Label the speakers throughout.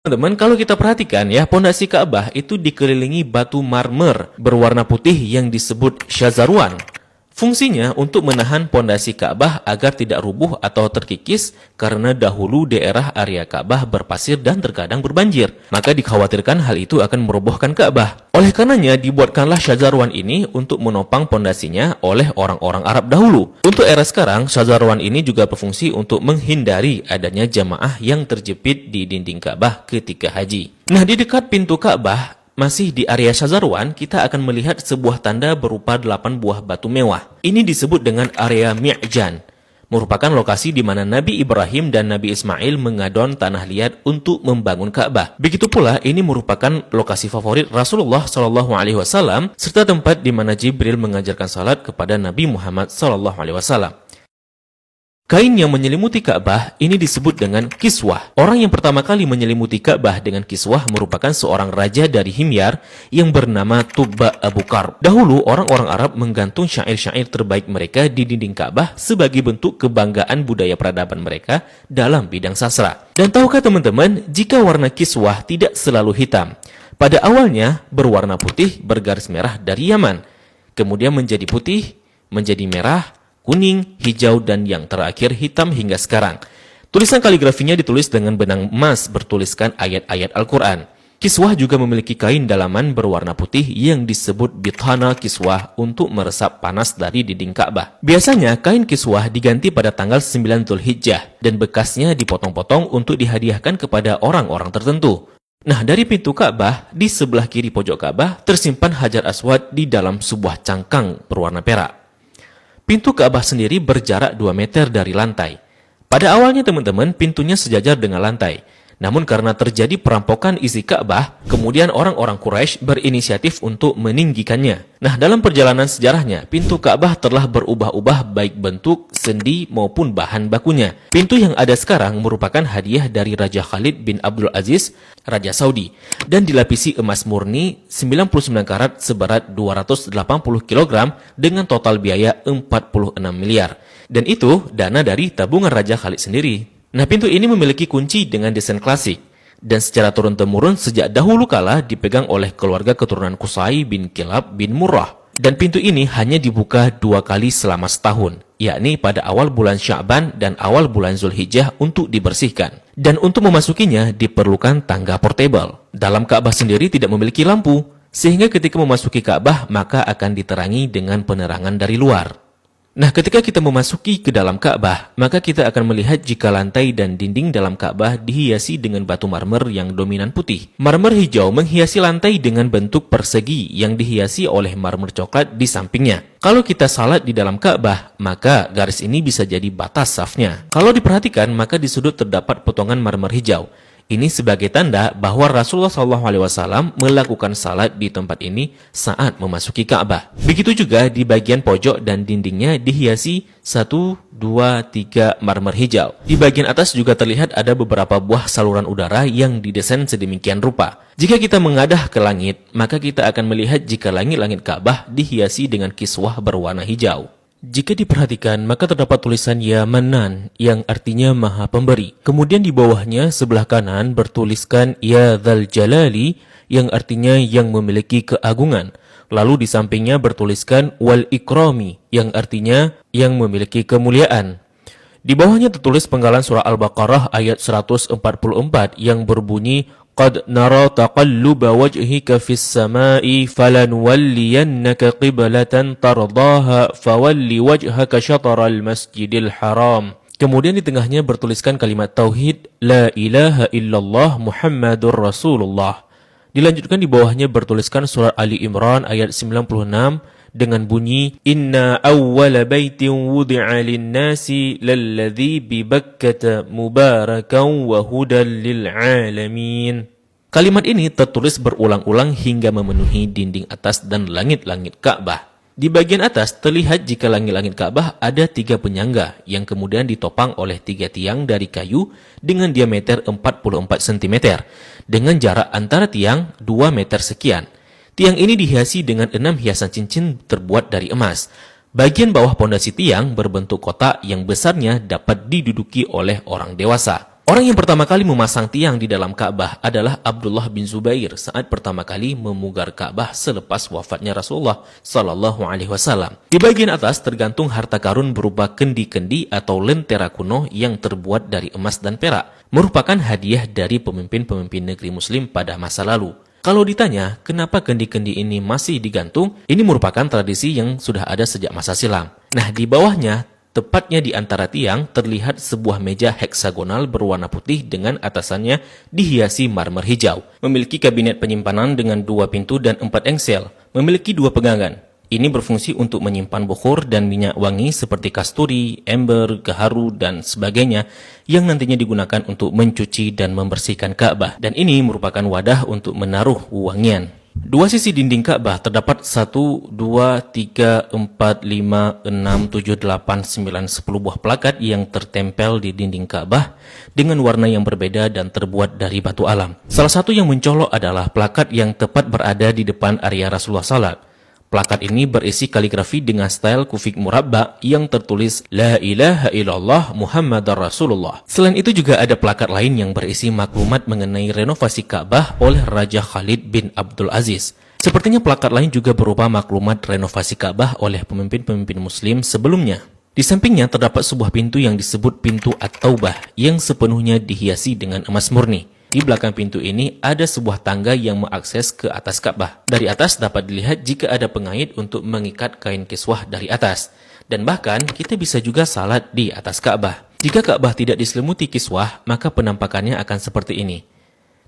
Speaker 1: Teman-teman, kalau kita perhatikan ya, pondasi Ka'bah itu dikelilingi batu marmer berwarna putih yang disebut syazarwan. Fungsinya untuk menahan pondasi Ka'bah agar tidak rubuh atau terkikis karena dahulu daerah area Ka'bah berpasir dan terkadang berbanjir. Maka dikhawatirkan hal itu akan merobohkan Ka'bah. Oleh karenanya dibuatkanlah syazarwan ini untuk menopang pondasinya oleh orang-orang Arab dahulu. Untuk era sekarang, syazarwan ini juga berfungsi untuk menghindari adanya jamaah yang terjepit di dinding Ka'bah ketika haji. Nah, di dekat pintu Ka'bah, masih di area syazarwan, kita akan melihat sebuah tanda berupa 8 buah batu mewah. Ini disebut dengan area Mi'jan, merupakan lokasi di mana Nabi Ibrahim dan Nabi Ismail mengadon tanah liat untuk membangun Ka'bah. Begitu pula, ini merupakan lokasi favorit Rasulullah SAW, serta tempat di mana Jibril mengajarkan salat kepada Nabi Muhammad SAW. Kain yang menyelimuti Ka'bah ini disebut dengan kiswah. Orang yang pertama kali menyelimuti Ka'bah dengan kiswah merupakan seorang raja dari Himyar yang bernama Tubba Abu Karb. Dahulu, orang-orang Arab menggantung syair-syair terbaik mereka di dinding Ka'bah sebagai bentuk kebanggaan budaya peradaban mereka dalam bidang sastra. Dan tahukah teman-teman, jika warna kiswah tidak selalu hitam. Pada awalnya berwarna putih bergaris merah dari Yaman. Kemudian menjadi putih, menjadi merah, kuning, hijau, dan yang terakhir hitam hingga sekarang. Tulisan kaligrafinya ditulis dengan benang emas bertuliskan ayat-ayat Al-Quran. Kiswah juga memiliki kain dalaman berwarna putih yang disebut bithana kiswah untuk meresap panas dari dinding Ka'bah. Biasanya kain kiswah diganti pada tanggal 9 Dzulhijjah dan bekasnya dipotong-potong untuk dihadiahkan kepada orang-orang tertentu. Nah, dari pintu Ka'bah, di sebelah kiri pojok Ka'bah tersimpan Hajar Aswad di dalam sebuah cangkang berwarna perak. Pintu Ka'bah sendiri berjarak 2 meter dari lantai. Pada awalnya teman-teman, pintunya sejajar dengan lantai. Namun karena terjadi perampokan isi Ka'bah, kemudian orang-orang Quraisy berinisiatif untuk meninggikannya. Nah, dalam perjalanan sejarahnya, pintu Ka'bah telah berubah-ubah baik bentuk, sendi maupun bahan bakunya. Pintu yang ada sekarang merupakan hadiah dari Raja Khalid bin Abdul Aziz, Raja Saudi, dan dilapisi emas murni 99 karat seberat 280 kg dengan total biaya 46 miliar. Dan itu dana dari tabungan Raja Khalid sendiri. Nah, pintu ini memiliki kunci dengan desain klasik dan secara turun-temurun sejak dahulu kala dipegang oleh keluarga keturunan Qusay bin Kilab bin Murrah. Dan pintu ini hanya dibuka 2 kali selama setahun, yakni pada awal bulan Sya'ban dan awal bulan Zulhijjah untuk dibersihkan. Dan untuk memasukinya diperlukan tangga portable. Dalam Ka'bah sendiri tidak memiliki lampu, sehingga ketika memasuki Ka'bah maka akan diterangi dengan penerangan dari luar. Nah, ketika kita memasuki ke dalam Ka'bah, maka kita akan melihat jika lantai dan dinding dalam Ka'bah dihiasi dengan batu marmer yang dominan putih. Marmer hijau menghiasi lantai dengan bentuk persegi yang dihiasi oleh marmer coklat di sampingnya. Kalau kita salat di dalam Ka'bah, maka garis ini bisa jadi batas safnya. Kalau diperhatikan, maka di sudut terdapat potongan marmer hijau. Ini sebagai tanda bahwa Rasulullah SAW melakukan salat di tempat ini saat memasuki Ka'bah. Begitu juga di bagian pojok dan dindingnya dihiasi 1, 2, 3 marmer hijau. Di bagian atas juga terlihat ada beberapa buah saluran udara yang didesain sedemikian rupa. Jika kita mengadah ke langit, maka kita akan melihat jika langit-langit Ka'bah dihiasi dengan kiswah berwarna hijau. Jika diperhatikan, maka terdapat tulisan Ya Manan yang artinya Maha Pemberi. Kemudian di bawahnya sebelah kanan bertuliskan Ya Dzal Jalali yang artinya yang memiliki keagungan. Lalu di sampingnya bertuliskan Wal Ikrami yang artinya yang memiliki kemuliaan. Di bawahnya tertulis penggalan surah Al-Baqarah ayat 144 yang berbunyi Qad nara taqalluba wajhika fis sama'i falanuwalliyannaka qiblatan tardaha fawalli wajhaka syatral masjidil haram. Kemudian di tengahnya bertuliskan kalimat tauhid La ilaha illallah Muhammadur Rasulullah. Dilanjutkan di bawahnya bertuliskan surah Ali Imran ayat 96 dengan bunyi Inna awwala baitin wudi'a lin-nasi lalladzi bi Bakkah mubarakan wa hudan lil alamin. Kalimat ini tertulis berulang-ulang hingga memenuhi dinding atas dan langit-langit Ka'bah. Di bagian atas terlihat jika langit-langit Ka'bah ada 3 penyangga yang kemudian ditopang oleh 3 tiang dari kayu dengan diameter 44 cm dengan jarak antara tiang 2 meter sekian. Tiang ini dihiasi dengan 6 hiasan cincin terbuat dari emas. Bagian bawah pondasi tiang berbentuk kotak yang besarnya dapat diduduki oleh orang dewasa. Orang yang pertama kali memasang tiang di dalam Ka'bah adalah Abdullah bin Zubair saat pertama kali memugar Ka'bah selepas wafatnya Rasulullah Sallallahu Alaihi Wasallam. Di bagian atas tergantung harta karun berupa kendi-kendi atau lentera kuno yang terbuat dari emas dan perak, merupakan hadiah dari pemimpin-pemimpin negeri Muslim pada masa lalu. Kalau ditanya, kenapa kendi-kendi ini masih digantung? Ini merupakan tradisi yang sudah ada sejak masa silam. Nah, di bawahnya, tepatnya di antara tiang, terlihat sebuah meja heksagonal berwarna putih dengan atasannya dihiasi marmer hijau. Memiliki kabinet penyimpanan dengan 2 pintu dan 4 engsel. Memiliki 2 pegangan. Ini berfungsi untuk menyimpan bukhur dan minyak wangi seperti kasturi, ember, gaharu, dan sebagainya yang nantinya digunakan untuk mencuci dan membersihkan Ka'bah. Dan ini merupakan wadah untuk menaruh wangian. 2 sisi dinding Ka'bah terdapat 1, 2, 3, 4, 5, 6, 7, 8, 9, 10 buah plakat yang tertempel di dinding Ka'bah dengan warna yang berbeda dan terbuat dari batu alam. Salah satu yang mencolok adalah plakat yang tepat berada di depan area Rasulullah Salat. Plakat ini berisi kaligrafi dengan style kufik murabba yang tertulis La ilaha illallah Muhammadar Rasulullah. Selain itu juga ada plakat lain yang berisi maklumat mengenai renovasi Ka'bah oleh Raja Khalid bin Abdul Aziz. Sepertinya plakat lain juga berupa maklumat renovasi Ka'bah oleh pemimpin-pemimpin Muslim sebelumnya. Di sampingnya terdapat sebuah pintu yang disebut pintu At-Taubah yang sepenuhnya dihiasi dengan emas murni. Di belakang pintu ini ada sebuah tangga yang mengakses ke atas Ka'bah. Dari atas dapat dilihat jika ada pengait untuk mengikat kain kiswah dari atas. Dan bahkan kita bisa juga salat di atas Ka'bah. Jika Ka'bah tidak diselimuti kiswah, maka penampakannya akan seperti ini.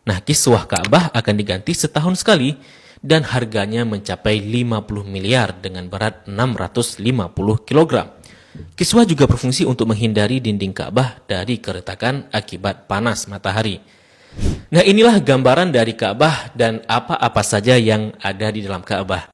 Speaker 1: Nah, kiswah Ka'bah akan diganti setahun sekali dan harganya mencapai 50 miliar dengan berat 650 kg. Kiswah juga berfungsi untuk menghindari dinding Ka'bah dari keretakan akibat panas matahari. Nah, inilah gambaran dari Ka'bah dan apa-apa saja yang ada di dalam Ka'bah.